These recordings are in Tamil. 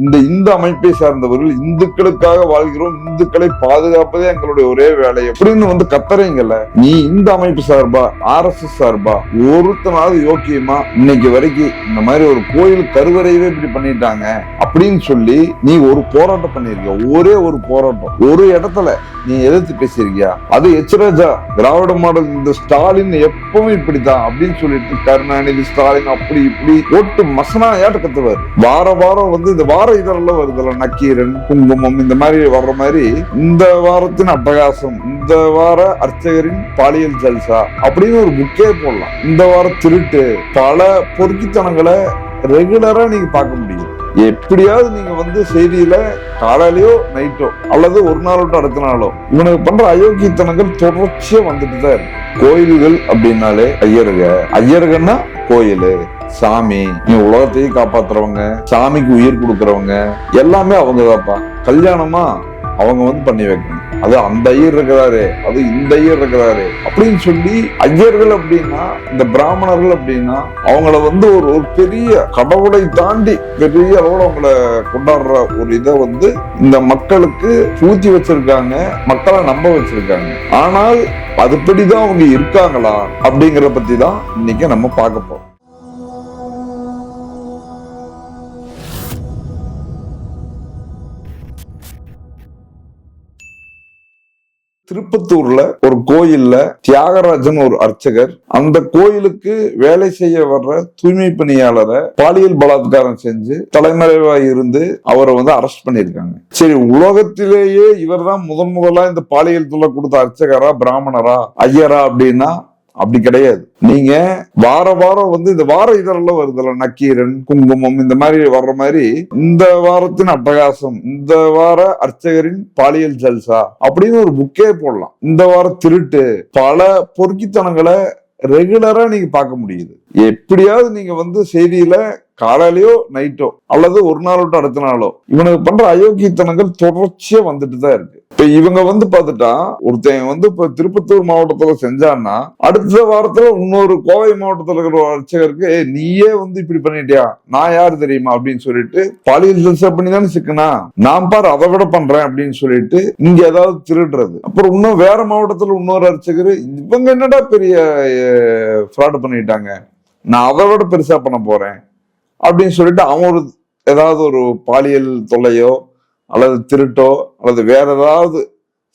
இந்த இந்து அமைப்பை சார்ந்தவர்கள் இந்துக்களுக்காக வாழ்கிறோம், இந்துக்களை பாதுகாப்பதே எங்களுடைய ஒரே வேலை அப்படின்னு கத்துறீங்கல்ல. நீ இந்த அமைப்பு சார்பா RSS சார்பா ஒருத்தனாவது யோக்கியமா இன்னைக்கு வரைக்கும் இந்த மாதிரி ஒரு கோயில் கருவறையவே இப்படி பண்ணிட்டாங்க அப்படின்னு சொல்லி நீ ஒரு போராட்டம் பண்ணிருக்க? ஒரே ஒரு போராட்டம் ஒரு இடத்துல நீ எதிர்த்து பேசியிருக்கியா? அது எச்ராஜா திராவிட மாடல் இந்த ஸ்டாலின் எப்பவும் இப்படித்தான் அப்படின்னு சொல்லிட்டு கருணாநிதி ஸ்டாலின் அப்படி இப்படி ஓட்டு மசனா ஏட்ட கத்துவார். வாரம் இந்த வார இதெல்லாம் வருதுல்ல, நக்கீரன் குங்குமம் இந்த மாதிரி வர்ற மாதிரி இந்த வாரத்தின் அட்டகாசம், இந்த வார அர்ச்சகரின் பாலியல் ஜல்சா அப்படின்னு ஒரு புக்கே போடலாம். இந்த வார திருட்டு, பல பொறுக்கித்தனங்களை ரெகுலரா நீங்க பார்க்க முடியும். எப்படியாவது நீங்க செய்தியில காலையிலயோ நைட்டோ அல்லது ஒரு நாள் விட்டு அடுத்த நாளோ இவனுக்கு பண்ற அயோக்கியத்தனங்கள் தொடர்ச்சியா வந்துட்டு தான் இருக்கு. கோயில்கள் அப்படின்னாலே ஐயருகன்னா கோயில் சாமி, நீ உலகத்தையும் காப்பாத்துறவங்க, சாமிக்கு உயிர் கொடுக்கறவங்க எல்லாமே அவங்கதான்ப்பா. கல்யாணமா அவங்க பண்ணி வைக்கணும், அது அந்த ஐயர் இருக்கிறாரு, அது இந்த ஐயர் இருக்கிறாரு அப்படின்னு சொல்லி. ஐயர்கள் அப்படின்னா இந்த பிராமணர்கள் அப்படின்னா அவங்கள ஒரு பெரிய கடவுளை தாண்டி பெரிய அளவுல அவங்கள கொண்டாடுற ஒரு இதை இந்த மக்களுக்கு பூத்தி வச்சிருக்காங்க, மக்களை நம்ப வச்சிருக்காங்க. ஆனால் அதுபடிதான் அவங்க இருக்காங்களா அப்படிங்கறத பத்தி தான் இன்னைக்கு நம்ம பார்க்க போறோம். திருப்பத்தூர்ல ஒரு கோயில்ல தியாகராஜன் ஒரு அர்ச்சகர் அந்த கோயிலுக்கு வேலை செய்ய வர்ற தூய்மை பணியாளரை பாலியல் பலாத்காரம் செஞ்சு தலைமறைவா இருந்து அவரை அரெஸ்ட் பண்ணிருக்காங்க. சரி, உலகத்திலேயே இவர் தான் முதலா இந்த பாலியல் தொல்லை கொடுத்த அர்ச்சகரா, பிராமணரா, ஐயரா அப்படின்னா அப்படி கிடையாது. நீங்க வாரம் இந்த வார இதெல்லாம் வருதுல்ல, நக்கீரன் குங்குமம் இந்த மாதிரி வர்ற மாதிரி இந்த வாரத்தின் அட்டகாசம், இந்த வார அர்ச்சகரின் பாலியல் ஜல்சா அப்படின்னு ஒரு புக்கே போடலாம். இந்த வார திருட்டு, பல பொறுக்கித்தனங்களை ரெகுலரா நீங்க பார்க்க முடியுது. எப்படியாவது நீங்க செய்தியில காலையிலயோ நைட்டோ அல்லது ஒரு நாள் விட்டு அடுத்த நாளோ இவனுக்கு பண்ற அயோக்கியத்தனங்கள் தொடர்ச்சியா வந்துட்டு தான் இருக்கு. இப்ப இவங்க பார்த்துட்டா ஒருத்தன் இப்ப திருப்பத்தூர் மாவட்டத்துல செஞ்சான்னா அடுத்த வாரத்துல இன்னொரு கோவை மாவட்டத்துல இருக்கிற ஒரு அர்ச்சகருக்கு நீயே இப்படி பண்ணிட்டியா, நான் யாரு தெரியுமா அப்படின்னு சொல்லிட்டு பாலியல் ஜல்சா பண்ணி தானே சிக்கனா, நான் பாரு அதை விட பண்றேன் அப்படின்னு சொல்லிட்டு இங்க ஏதாவது திருடுறது. அப்புறம் இன்னும் வேற மாவட்டத்துல இன்னொரு அர்ச்சகர் இவங்க என்னடா பெரிய ஃப்ராட் பண்ணிட்டாங்க, நான் அதை விட பெருசா பண்ண போறேன் அப்படின்னு சொல்லிட்டு அவன் ஏதாவது ஒரு பாலியல் தொல்லையோ அல்லது திருட்டோ அல்லது வேற ஏதாவது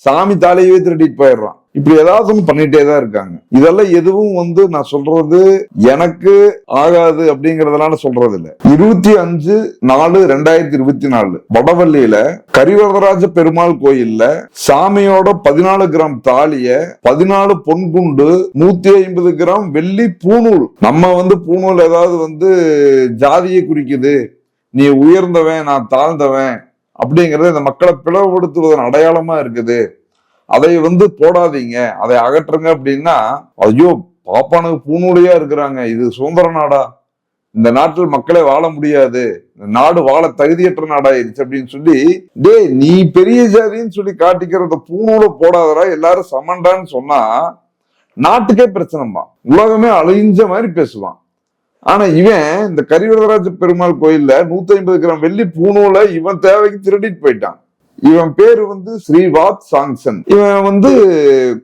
சாமி தாலையவே திருடிட்டு போயிடுறான். இப்படி ஏதாவது ஒண்ணு பண்ணிட்டே தான் இருக்காங்க. இதெல்லாம் எதுவும் நான் சொல்றது எனக்கு ஆகாது அப்படிங்கறதுனால சொல்றது இல்ல. 25/4/2024 வடவள்ளியில கரிவரதராஜ பெருமாள் கோயில்ல சாமியோட 14 கிராம் தாலிய, 14 பொன்குண்டு, 150 கிராம் வெள்ளி பூணூல். நம்ம பூணூல் ஏதாவது ஜாதியை குறிக்குது, நீ உயர்ந்தவன் நான் தாழ்ந்தவன் அப்படிங்கறது இந்த மக்களை பிளவுபடுத்துவதன் அடையாளமா இருக்குது, அதை போடாதீங்க, அதை அகற்றுங்க அப்படின்னா, ஐயோ பாப்பானுக்கு பூநூலியா இருக்கிறாங்க, இது சுதந்திர நாடா, இந்த நாட்டில் மக்களே வாழ முடியாது, நாடு வாழ தகுதியற்ற நாடாயிருச்சு அப்படின்னு சொல்லி, டே நீ பெரிய ஜாதின்னு சொல்லி காட்டிக்கிறத பூநூல போடாதரா, எல்லாரும் சமண்டான்னு சொன்னா நாட்டுக்கே பிரச்சனைமா, உலகமே அழிஞ்ச மாதிரி பேசுவான். ஆனா இவன் இந்த கரிவரதராஜ பெருமாள் கோயில்ல 150 கிராம் வெள்ளி பூணூல இவன் தேவைக்கு திருடிட்டு போயிட்டான். இவன் பேரு ஸ்ரீவாத் சாங்சன். இவன்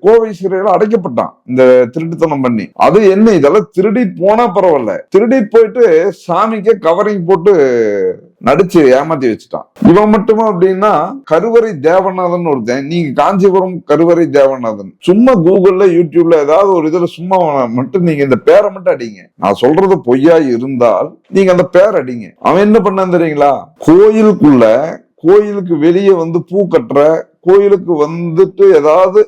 கோவை சிறையில அடைக்கப்பட்டான் இந்த திருட்டுத்தனம் பண்ணி. அது என்ன, இதெல்லாம் திருடிட்டு போனா பரவாயில்ல, திருடிட்டு போயிட்டு சாமிக்கே கவரிங் போட்டு நடிச்சு ஏமாத்தி வச்சுட்டான். இவன் மட்டுமா அப்படின்னா கருவறை தேவநாதன் ஒருத்தன். நீங்க காஞ்சிபுரம் கருவறை தேவநாதன் சும்மா கூகுள்ல யூடியூப்ல ஏதாவது ஒரு இதுல சும்மா மட்டும் நீங்க இந்த பேரை மட்டும் அடிங்க, நான் சொல்றது பொய்யா இருந்தால் நீங்க அந்த பேர் அடிங்க. அவன் என்ன பண்ண தெரியுங்களா, கோயிலுக்கு வெளியே பூ கட்டுற, கோயிலுக்கு ஏதாவது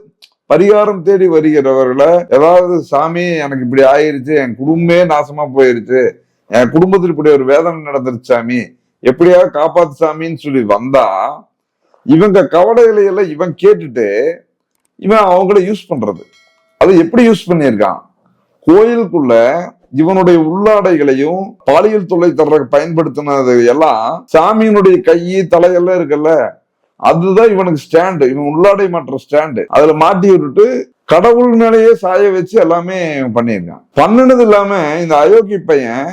பரிகாரம் தேடி வருகிறவர்களை, ஏதாவது சாமி எனக்கு இப்படி ஆயிருச்சு, என் குடும்பமே நாசமா போயிருச்சு, என் குடும்பத்தில் இப்படி ஒரு வேதனை நடந்துருச்சு சாமி, எப்படியாவது காப்பாத்து சாமின்னு சொல்லி வந்தா இவங்க கவலைகளை எல்லாம் இவன் கேட்டுட்டு இவன் அவங்கள யூஸ் பண்றது. அது எப்படி யூஸ் பண்ணியிருக்கான், கோயிலுக்குள்ள இவனுடைய உள்ளாடைகளையும் பாலியல் தொல்லை தர்ற பயன்படுத்தினது எல்லாம் சாமியினுடைய கை தலையெல்லாம் இருக்குல்ல, அதுதான் இவனுக்கு ஸ்டாண்டு, இவன் உள்ளாடை மாற்ற ஸ்டாண்டு. அதுல மாட்டி விட்டுட்டு கடவுள் மேலேயே சாய வச்சு எல்லாமே பண்ணியிருக்கான். பண்ணினது இல்லாம இந்த அயோக்கிய பையன்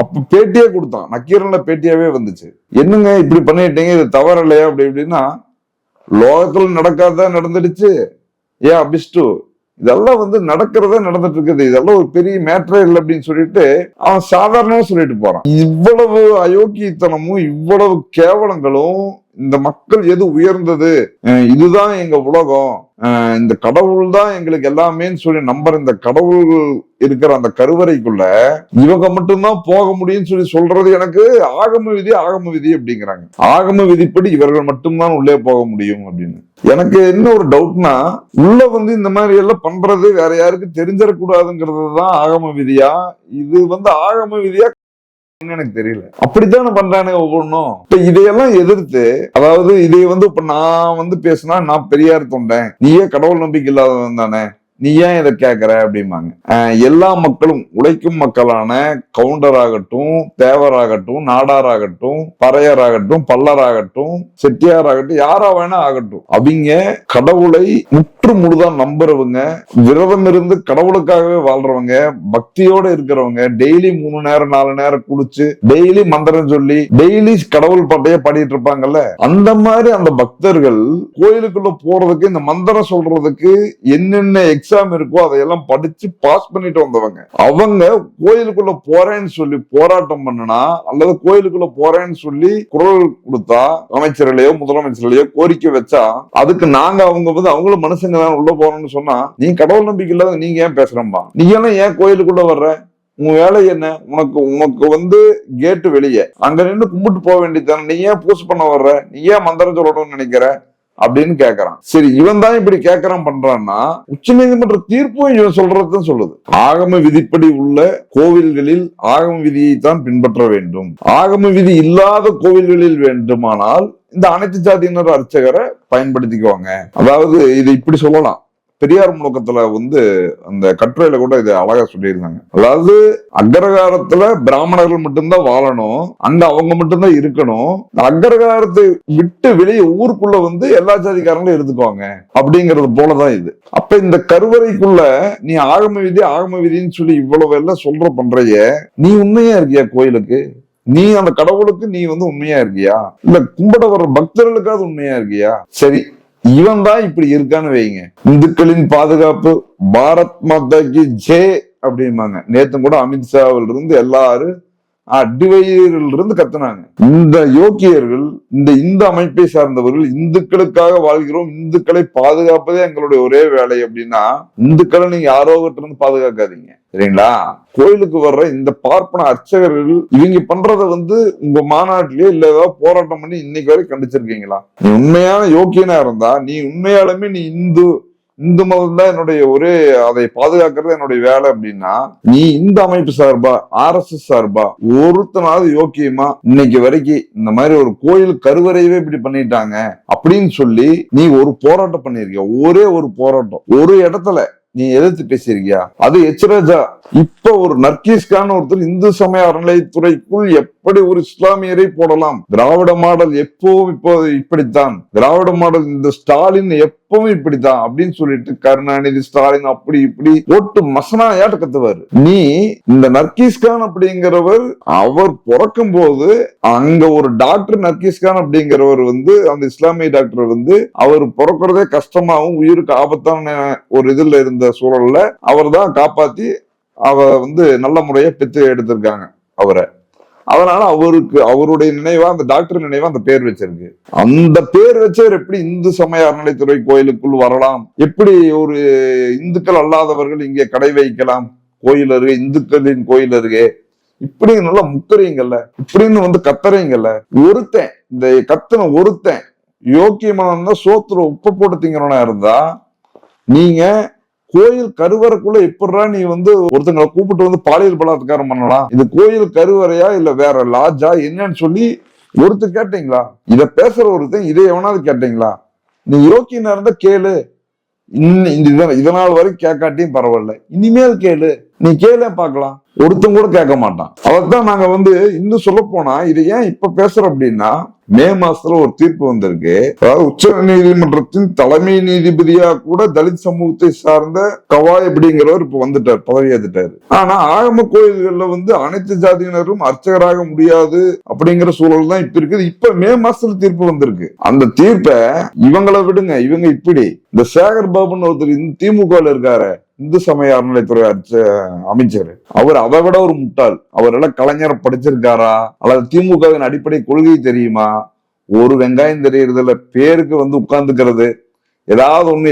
அப்ப பேட்டியே கொடுத்தான், நக்கீரன்ல பேட்டியாவே வந்துச்சு. என்னங்க இப்படி பண்ணிட்டீங்க, இது தவறு இல்லையா அப்படி இப்படின்னா, லோகத்துல நடக்காததான் நடந்துடுச்சு, ஏன் அபிஷ்டு இதெல்லாம் நடக்கிறதா நடந்துட்டு இருக்குது, இதெல்லாம் ஒரு பெரிய மேட்டரே இல்லை அப்படின்னு சொல்லிட்டு அவன் சாதாரணமா சொல்லிட்டு போறான். இவ்வளவு அயோக்கியத்தனமும் இவ்வளவு கேவலங்களும், இந்த மக்கள் எது உயர்ந்தது, இதுதான் எங்க உலகம், இந்த கடவுள் தான் எங்களுக்கு எல்லாமேன்னு சொல்லி நம்புற இந்த கடவுள் இருக்கிற அந்த கருவறைக்குள்ள இவங்க மட்டும்தான் போக முடியும்னு சொல்லி சொல்றது எனக்கு ஆகம விதி அப்படிங்கிறாங்க. ஆகம விதிப்படி இவர்கள் மட்டும்தான் உள்ளே போக முடியும் அப்படின்னு. எனக்கு என்ன ஒரு டவுட்னா, உள்ள இந்த மாதிரி எல்லாம் பண்றது வேற யாருக்கு தெரிஞ்சிடக்கூடாதுங்கிறது தான் ஆகம விதியா, இது ஆகம விதியா எனக்கு தெரியல. அப்படித்தானே பண்றானுங்க ஒவ்வொன்றும். இப்ப இதையெல்லாம் எதிர்த்து, அதாவது இதை இப்ப நான் பேசினா நான் பெரியார் தொண்டேன், நீயே கடவுள் நம்பிக்கை இல்லாதவன் தானே, நீ ஏன் இதை கேட்கற அப்படிம்பாங்க. எல்லா மக்களும், உழைக்கும் மக்களான கவுண்டராகட்டும், தேவராகட்டும், நாடாராகட்டும், பறையராகட்டும், பல்லராகட்டும், செட்டியாராகட்டும், யாரா வேணா ஆகட்டும், அவங்க கடவுளை முற்று முழுதான் நம்புறவங்க, விரதம் இருந்து கடவுளுக்காகவே வாழ்றவங்க, பக்தியோட இருக்கிறவங்க, டெய்லி 3 நேரம் 4 நேரம் குளிச்சு, டெய்லி மந்திரம் சொல்லி, டெய்லி கடவுள் பாட்டையே பாடிட்டு இருப்பாங்கல்ல, அந்த மாதிரி அந்த பக்தர்கள் கோயிலுக்குள்ள போறதுக்கு, இந்த மந்திரம் சொல்றதுக்கு என்னென்ன எக்ஸாம் இருக்கோ அதையெல்லாம் படிச்சு பாஸ் பண்ணிட்டு வந்தவங்க. அவங்க கோயிலுக்குள்ள போறேன்னு சொல்லி போராட்டம் பண்ணனா, அல்லது கோயிலுக்குள்ள போறேன்னு சொல்லி குரல் கொடுத்தா, அமைச்சர்களையோ முதலமைச்சர்களையோ கோரிக்கை வச்சா, அதுக்கு நாங்க அவங்க அவங்களும் மனுஷங்க தான் உள்ள போறோம்னு சொன்னா, நீ கடவுள் நம்பிக்கை இல்லாத நீங்க ஏன் பேசுறம்பா, நீங்க எல்லாம் ஏன் கோயிலுக்குள்ள வர்ற, உன் வேலை என்ன, உனக்கு கேட்டு வெளியே அங்க நின்று கும்பிட்டு போக வேண்டியதானே, நீ ஏன் பூஸ் பண்ண வர்ற, நீ ஏன் மந்திரம் சொல்லணும்னு நினைக்கிற அப்படின்னு கேக்குறான். சரி, இவன் தான் இப்படி கேட்கறான் பண்றான்னா, உச்ச நீதிமன்ற தீர்ப்பும் இவன் சொல்றதுதான் சொல்லுது. ஆகம விதிப்படி உள்ள கோவில்களில் ஆகம விதியை தான் பின்பற்ற வேண்டும், ஆகம விதி இல்லாத கோவில்களில் வேண்டுமானால் இந்த அனைத்து ஜாதியினர் அர்ச்சகரை பயன்படுத்திக்குவாங்க. அதாவது இதை இப்படி சொல்லலாம், பெரியார் முழக்கத்துல அந்த கட்டுரையில கூட இதை அழகா சொல்லியிருந்தாங்க. அதாவது அக்ரகாரத்துல பிராமணர்கள் மட்டும்தான் வாழணும், அங்க அவங்க மட்டும்தான் இருக்கணும், அக்ரகாரத்தை விட்டு வெளியே ஊருக்குள்ள எல்லா ஜாதிக்காரங்களும் இருந்துக்குவாங்க அப்படிங்கறது போலதான் இது. அப்ப இந்த கருவறைக்குள்ள நீ ஆகம விதின்னு சொல்லி இவ்வளவு எல்லாம் பண்றைய, நீ உண்மையா இருக்கியா கோயிலுக்கு, நீ அந்த கடவுளுக்கு நீ உண்மையா இருக்கியா, இல்ல கும்பிட வர்ற பக்தர்களுக்காவது உண்மையா இருக்கியா? சரி, இவன் தான் இப்படி இருக்கான்னு வைங்க, இந்துக்களின் பாதுகாப்பு பாரத் மாதா கி ஜெய் அப்படிம்பாங்க. நேத்து கூட அமித்ஷாவில் இருந்து எல்லாரும் அடிவயிறில் இருந்து கத்துனாங்க. இந்த யோக்கியர்கள், இந்த இந்து அமைப்பை சார்ந்தவர்கள், இந்துக்களுக்காக வாழ்கிறோம், இந்துக்களை பாதுகாப்பதே எங்களுடைய ஒரே வேலை அப்படின்னா, இந்துக்களை நீங்க யாரோ கிட்ட இருந்து பாதுகாக்காதீங்க, சரிங்களா? கோயிலுக்கு வர்ற இந்த பார்ப்பன அர்ச்சகர்கள் இவங்க பண்றத உங்க மாநாட்டிலேயே இல்ல ஏதாவது போராட்டம் பண்ணி இன்னைக்கு வரை கண்டிச்சிருக்கீங்களா? நீ உண்மையான யோக்கியனா இருந்தா, நீ உண்மையாலுமே நீ இந்து மதம் தான் என்னுடைய ஒரே, அதை பாதுகாக்கிறது என்னுடைய வேலை அப்படின்னா, நீ இந்த அமைப்பு சார்பா, RSS சார்பா ஒருத்தனாவது யோக்கியமா இன்னைக்கு வரைக்கும் இந்த மாதிரி ஒரு கோயில் கருவறையவே இப்படி பண்ணிட்டாங்க அப்படின்னு சொல்லி நீ ஒரு போராட்டம் பண்ணிருக்க, ஒரே ஒரு போராட்டம் ஒரு இடத்துல நீ எதிர்த்து பேசியிருக்கியா? அது எச்ராஜா. இப்ப ஒரு நர்கீஸ்கான் ஒருத்தர் இந்து சமய அறநிலையத்துறைக்குள் எப்படி ஒரு இஸ்லாமியரை போடலாம், திராவிட மாடல் எப்பவும் இப்போ இப்படித்தான், திராவிட மாடல் இந்த ஸ்டாலின் எப்பவும் இப்படித்தான் அப்படின்னு சொல்லிட்டு கருணாநிதி, ஸ்டாலின் அப்படி இப்படி போட்டு மசனாயாட்டு கத்துவாரு. நீ இந்த நர்கீஸ்கான் அப்படிங்கிறவர், அவர் பிறக்கும் போது அங்க ஒரு டாக்டர் நர்கீஸ்கான் அப்படிங்கிறவர் அந்த இஸ்லாமிய டாக்டர் அவர் பிறக்கிறதே கஷ்டமாவும் உயிருக்கு ஆபத்தான ஒரு இதுல இருந்த சூழல்ல அவர் தான் காப்பாத்தி அவ நல்ல முறைய பெற்று எடுத்திருக்காங்க அவரை. அதனால அவருக்கு அவருடைய நினைவா, அந்த டாக்டர் நினைவா அந்த பேர் வச்சிருக்கு. அந்த பேர் வச்சவர் எப்படி இந்து சமய அறநிலைத்துறை கோயிலுக்குள் வரலாம், எப்படி ஒரு இந்துக்கள் அல்லாதவர்கள் இங்கே கடை வைக்கலாம் கோயில் அருகே, இந்துக்களின் கோயில் அருகே, இப்படி நல்லா முக்கறீங்கல்ல, இப்படின்னு கத்துறீங்கல்ல. ஒருத்தன் இந்த கத்துன ஒருத்தன் யோக்கியமான சோத்துல உப்பு போட்டு திங்கிறவனா இருந்தா, நீங்க கோயில் கருவறைக்குள்ள எப்படா நீ ஒருத்தங்களை கூப்பிட்டு பாலியல் பலாத்காரம் பண்ணலாம், இது கோயில் கருவறையா இல்ல வேற லாட்ஜா என்னன்னு சொல்லி ஒருத்தர் கேட்டீங்களா? இத பேசுற ஒருத்தன் இதை எவனாவது கேட்டீங்களா? நீ யோக்கியனா இருந்தா கேளு, இதனால் வரைக்கும் கேட்காட்டியும் பரவாயில்ல, இனிமேல் கேளு. நீ கேள பார்க்கலாம். ஒருத்தன் கூட கேட்க மாட்டான். அதைத்தான் நாங்க இன்னும் சொல்ல போனா இதை ஏன் இப்ப பேசுறோம் அப்படின்னா, மே மாசத்துல ஒரு தீர்ப்பு வந்திருக்கு. அதாவது உச்ச நீதிமன்றத்தின் தலைமை நீதிபதியா கூட தலித் சமூகத்தை சார்ந்த கவாய் அப்படிங்கிறவர் இப்ப வந்துட்டார், பதவி ஏத்துட்டாரு. ஆனா ஆகம கோயில்கள்ல அனைத்து ஜாதியினரும் அர்ச்சகராக முடியாது அப்படிங்கிற சூழல் தான் இப்ப இருக்குது. இப்ப மே மாசத்துல தீர்ப்பு வந்திருக்கு. அந்த தீர்ப்பை இவங்களை விடுங்க, இவங்க இப்படி இந்த சேகர் பாபுன்னு ஒருத்தர் திமுகவில் இருக்காரு, இந்து சமய அறநிலைத்துறை அமைச்சர், அவர் அதை விட ஒரு முட்டாள். அவர் எல்லாம் கலைஞரை படிச்சிருக்காரா அல்லது திமுகவின் அடிப்படை கொள்கை தெரியுமா? ஒரு வெங்காயம் தெரியறதுல பேருக்கு உட்கார்ந்துக்கிறது, ஏதாவது ஒண்ணு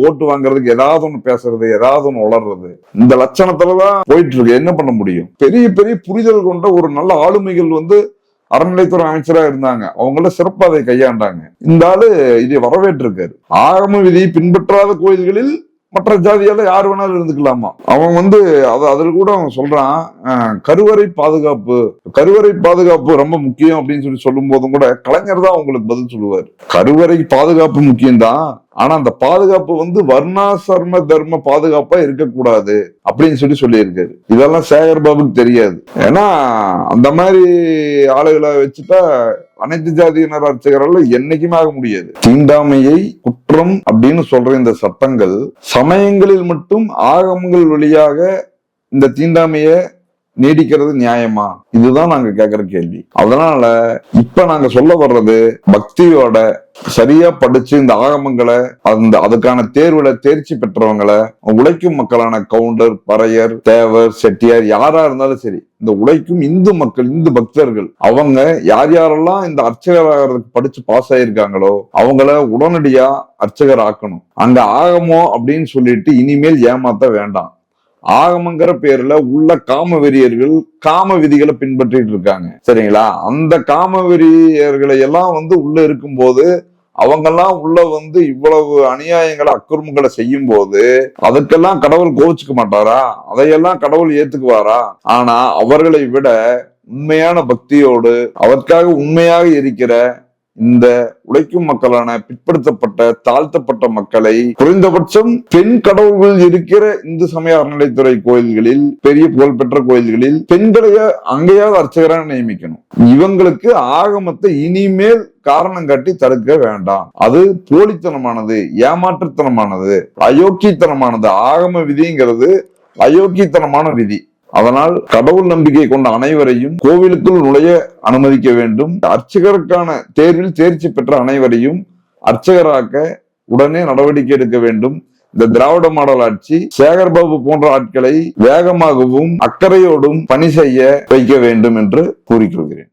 ஓட்டு வாங்குறதுக்கு ஏதாவது ஒண்ணு பேசுறது, ஏதாவது ஒண்ணு வளர்றது, இந்த லட்சணத்துலதான் போயிட்டு இருக்கு. என்ன பண்ண முடியும்? பெரிய பெரிய புரிதல் கொண்ட ஒரு நல்ல ஆளுமைகள் அறநிலைத்துறை அமைச்சரா இருந்தாங்க, அவங்கள சிறப்பா அதை கையாண்டாங்க. இந்த ஆளு இதை வரவேற்றிருக்காரு. ஆகம விதியை பின்பற்றாத கோயில்களில் மற்ற ஜாதியால யாரு வேணாலும் இருந்துக்கலாமா. அவன் அதுல கூட அவன் சொல்றான், கருவறை பாதுகாப்பு ரொம்ப முக்கியம் அப்படின்னு சொல்லும் போதும் கூட கலைஞர் தான் அவங்களுக்கு பதில் சொல்லுவார். கருவறை பாதுகாப்பு முக்கியம்தான், ஆனா அந்த பாதுகாப்பு வர்ணாசிரம தர்ம பாதுகாப்பா இருக்கக்கூடாது அப்படின்னு சொல்லியிருக்காரு. இதெல்லாம் சேகர் பாபுக்கு தெரியாது. ஏன்னா அந்த மாதிரி ஆளுகளை வச்சுட்டா அனைத்து ஜாதியினர் அர்ச்சகரால என்னைக்குமே ஆக முடியாது. தீண்டாமையை குற்றம் அப்படின்னு சொல்ற இந்த சட்டங்கள் சமயங்களில் மட்டும் ஆகமங்கள் வழியாக இந்த தீண்டாமைய நீடிக்கிறது நியாயமா? இதுதான் நாங்க கேக்குற கேள்வி. அதனால இப்ப நாங்க சொல்ல வர்றது, பக்தியோட சரியா படிச்சு இந்த ஆகமங்களை அதுக்கான தேர்வுல தேர்ச்சி பெற்றவங்களை, உழைக்கும் மக்களான கவுண்டர், பறையர், தேவர், செட்டியார் யாரா இருந்தாலும் சரி, இந்த உழைக்கும் இந்து மக்கள், இந்து பக்தர்கள், அவங்க யாரெல்லாம் இந்த அர்ச்சகராகிறதுக்கு படிச்சு பாஸ் ஆயிருக்காங்களோ அவங்கள உடனடியா அர்ச்சகர் ஆக்கணும். அங்க ஆகமோ அப்படின்னு சொல்லிட்டு இனிமேல் ஏமாத்த வேண்டாம். ஆகமங்கிற பேர்ல உள்ள காம வெறியர்கள் காம விதிகளை பின்பற்றிட்டு இருக்காங்க, சரிங்களா? அந்த காம வெறியர்களை எல்லாம் உள்ள இருக்கும் போது, அவங்கெல்லாம் உள்ள இவ்வளவு அநியாயங்களை அக்கிரமங்களை செய்யும் போது அதுக்கெல்லாம் கடவுள் கோவிச்சுக்க மாட்டாரா? அதையெல்லாம் கடவுள் ஏத்துக்குவாரா? ஆனா அவர்களை விட உண்மையான பக்தியோடு அவற்காக உண்மையாக இருக்கிற இந்த உழைக்கும் மக்களான பிற்படுத்தப்பட்ட தாழ்த்தப்பட்ட மக்களை, குறைந்தபட்சம் பெண் கடவுள்கள் இருக்கிற இந்து சமய அறநிலைத்துறை கோயில்களில், பெரிய புகழ்பெற்ற கோயில்களில் பெண்களைய அங்கேயாவது அர்ச்சகராக நியமிக்கணும். இவங்களுக்கு ஆகமத்தை இனிமேல் காரணம் காட்டி தடுக்க வேண்டாம். அது போலித்தனமானது, ஏமாற்றுத்தனமானது, அயோக்கியத்தனமானது. ஆகம விதிங்கிறது அயோக்கியத்தனமான விதி. அதனால் கடவுள் நம்பிக்கை கொண்ட அனைவரையும் கோவிலுக்குள் நுழைய அனுமதிக்க வேண்டும். அர்ச்சகருக்கான தேர்வில் தேர்ச்சி பெற்ற அனைவரையும் அர்ச்சகராக்க உடனே நடவடிக்கை எடுக்க வேண்டும். இந்த திராவிட மாடல் ஆட்சி சேகர் பாபு போன்ற ஆட்களை வேகமாகவும் அக்கறையோடும் பணி செய்ய வைக்க வேண்டும் என்று கூறிக்கொள்கிறேன்.